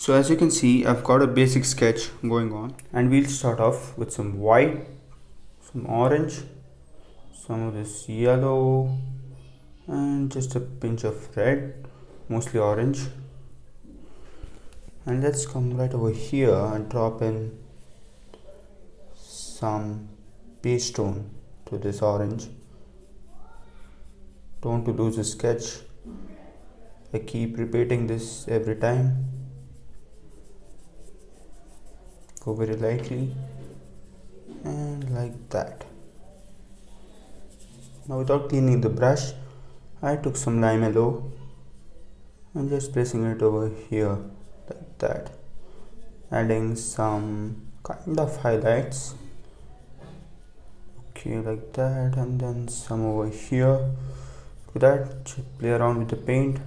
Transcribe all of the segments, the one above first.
So as you can see, I've got a basic sketch going on, and we'll start off with some white, some orange, some of this yellow, and just a pinch of red, mostly orange. And let's come right over here and drop in some base tone to this orange. Don't to lose a sketch. I keep repeating this every time. Go very lightly and like that. Now without cleaning the brush, I took some lime yellow and just placing it over here like that, adding some kind of highlights, okay, like that, and then some over here. With that, just play around with the paint.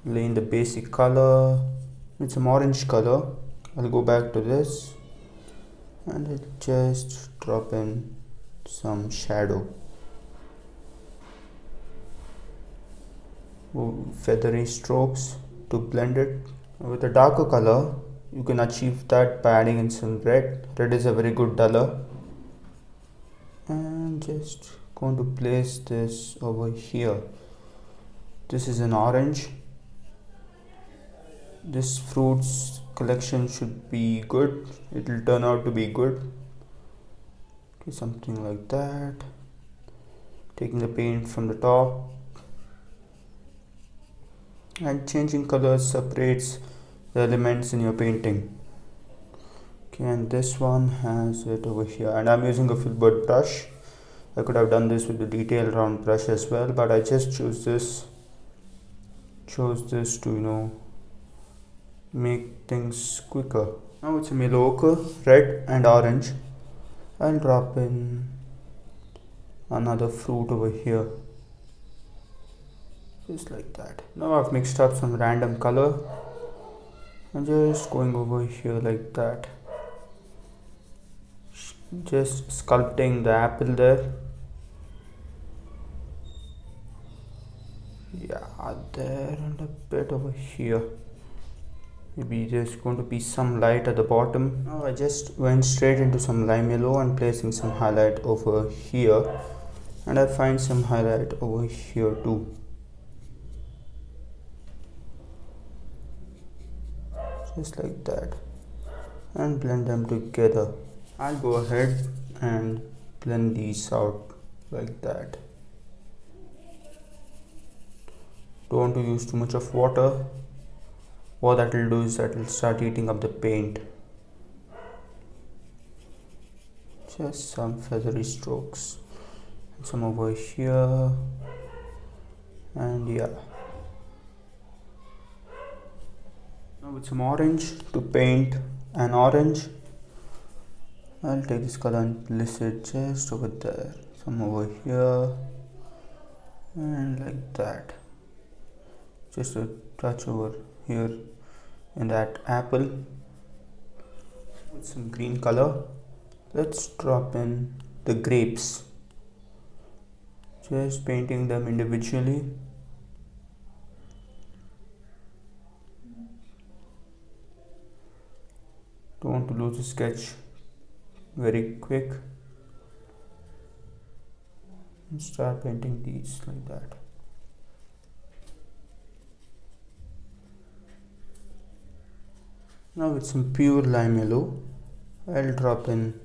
Lay in the basic color with some orange color. I'll go back to this and I'll just drop in some shadow, feathery strokes to blend it. With a darker color, you can achieve that by adding in some red. Red is a very good color. And just going to place this over here. This is an orange. This fruits collection should be good. It will turn out to be good. Okay, something like that. Taking the paint from the top and changing colors separates the elements in your painting. Okay, and this one has it over here, and I'm using a filbert brush. I could have done this with the detail round brush as well, but I just chose this to make things quicker. Now it's a yellow ochre, red and orange. I'll drop in another fruit over here, just like that. Now I've mixed up some random color and just going over here like that, just sculpting the apple there. Yeah, there, and a bit over here. Maybe there's going to be some light at the bottom. Now I just went straight into some lime yellow and placing some highlight over here, and I find some highlight over here too. Just like that, and blend them together. I'll go ahead and blend these out like that. Don't want to use too much of water. What that will do is that will start eating up the paint. Just some feathery strokes, some over here, and yeah. Now with some orange to paint an orange, I'll take this color and place it just over there, some over here, and like that. Just a touch over here in that apple. With some green color, let's drop in the grapes, just painting them individually. Don't want to lose the sketch very quick, and start painting these like that. Now with some pure lime yellow, I'll drop in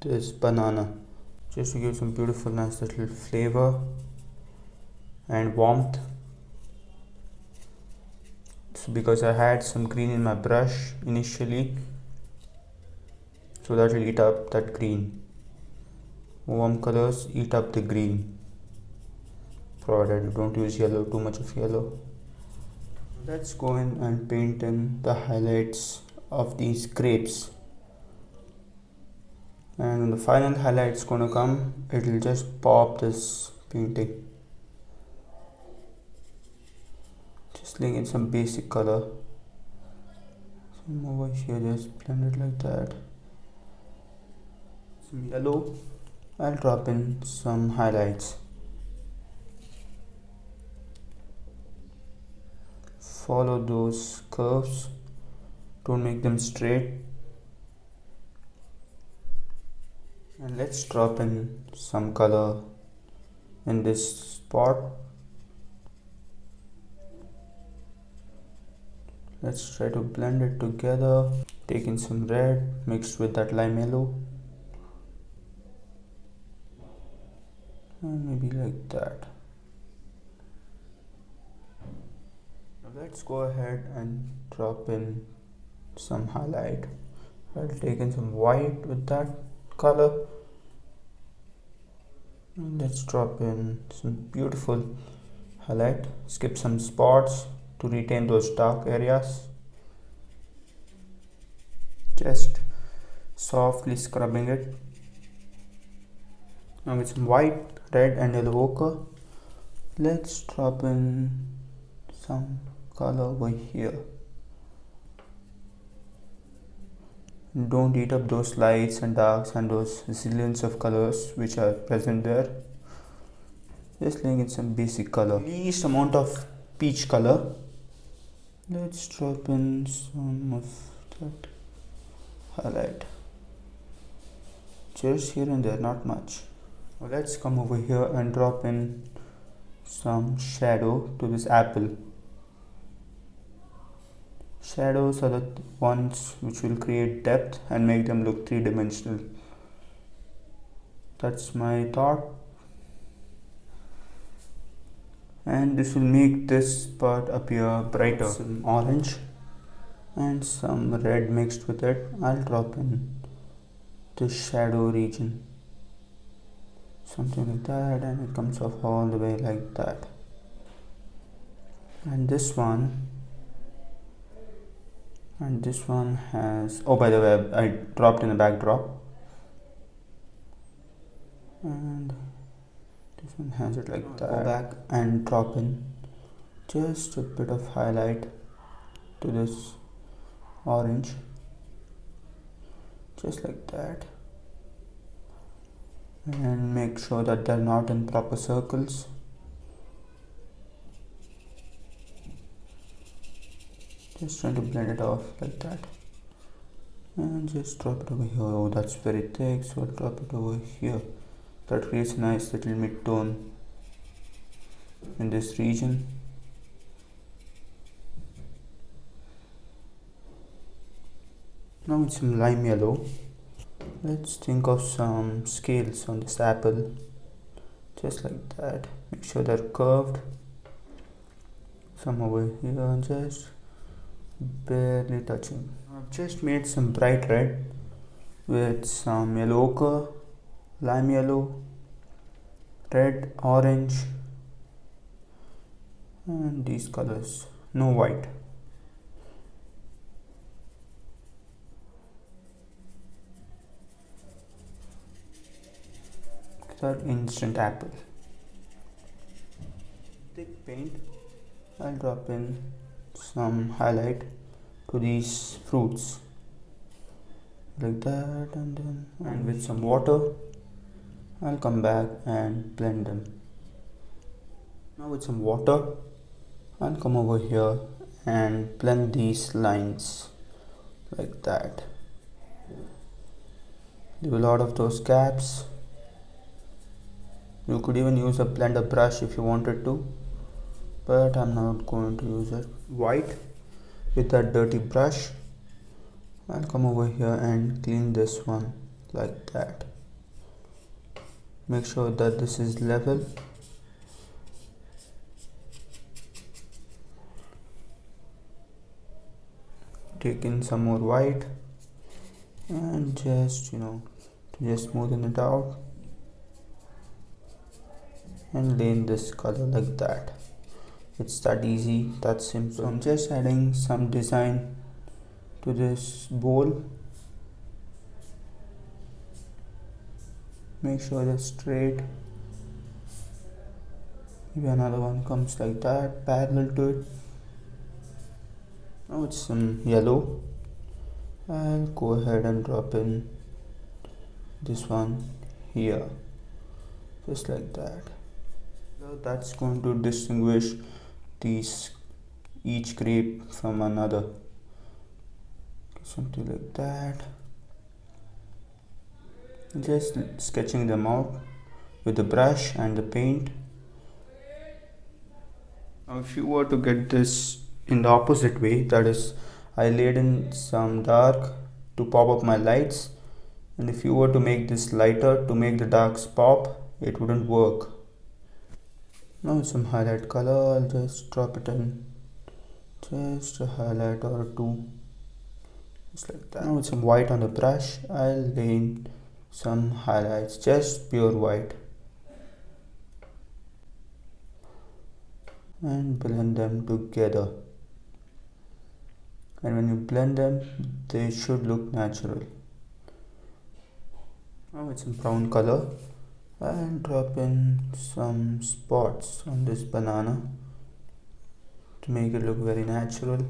this banana, just to give some beautiful nice little flavor and warmth. So because I had some green in my brush initially, so that will eat up that green. Warm colors eat up the green, provided you don't use yellow, too much of yellow. Let's go in and paint in the highlights of these grapes, and when the final highlight's gonna come, it will just pop this painting. Just laying in some basic color, some over here, just blend it like that. Some yellow, I'll drop in some highlights. follow those curves, don't make them straight. And let's drop in some color in this spot. Let's try to blend it together. Taking some red mixed with that lime yellow, and maybe like that. Now let's go ahead and drop in some highlight. I'll take in some white with that color, and let's drop in some beautiful highlight. Skip some spots to retain those dark areas. Just softly scrubbing it. Now with some white, red and yellow ochre, let's drop in some color over here. Don't eat up those lights and darks and those zillions of colors which are present there. Just laying in some basic color, least amount of peach color. Let's drop in some of that highlight, just here and there, not much. Now let's come over here and drop in some shadow to this apple. Shadows are the ones which will create depth and make them look three-dimensional. That's my thought. And this will make this part appear brighter. Some orange and some red mixed with it. I'll drop in the shadow region, something like that, and it comes off all the way like that. And this one has, oh by the way, I dropped in a backdrop, and this one has it like that. Go back and drop in just a bit of highlight to this orange, just like that, and make sure that they're not in proper circles. Just trying to blend it off like that, and just drop it over here. Oh, that's very thick, so I'll drop it over here. That creates a nice little mid-tone in this region. Now with some lime yellow, let's think of some scales on this apple, just like that. Make sure they're curved. Some over here, just barely touching. I've just made some bright red with some yellow ochre, lime yellow, red, orange, and these colors. No white. That instant apple. Thick paint. I'll drop in some highlight to these fruits like that, and with some water I'll come back and blend them. Now with some water I'll come over here and blend these lines like that. Leave a lot of those gaps. You could even use a blender brush if you wanted to, but I'm not going to use it. White with that dirty brush, I'll come over here and clean this one like that. Make sure that this is level. Take in some more white and just, to just smoothen it out, and lay in this color like that. It's that easy, that simple. So I'm just adding some design to this bowl. Make sure they're straight. Maybe another one comes like that, parallel to it. Now it's some yellow. I'll go ahead and drop in this one here, just like that. So that's going to distinguish these each grape from another. Something like that. Just sketching them out with the brush and the paint. Now if you were to get this in the opposite way, that is, I laid in some dark to pop up my lights, and if you were to make this lighter to make the darks pop, it wouldn't work. Now with some highlight color, I'll just drop it in just a highlight or two, just like that. Now with some white on the brush, I'll lay in some highlights, just pure white, and blend them together. And when you blend them, they should look natural. Now with some brown color, I'll drop in some spots on this banana to make it look very natural.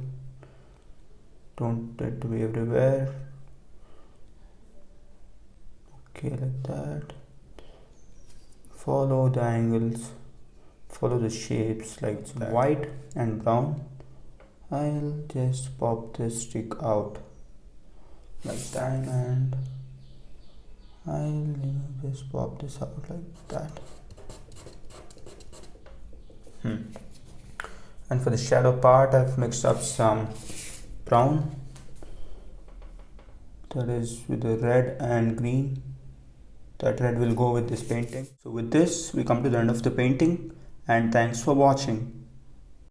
Don't want it to be everywhere. Okay, like that. Follow the angles, follow the shapes like white and brown. I'll just pop this stick out like that, and I'll just pop this out like that. And for the shadow part, I've mixed up some brown, that is with the red and green. That red will go with this painting. So with this we come to the end of the painting, and thanks for watching.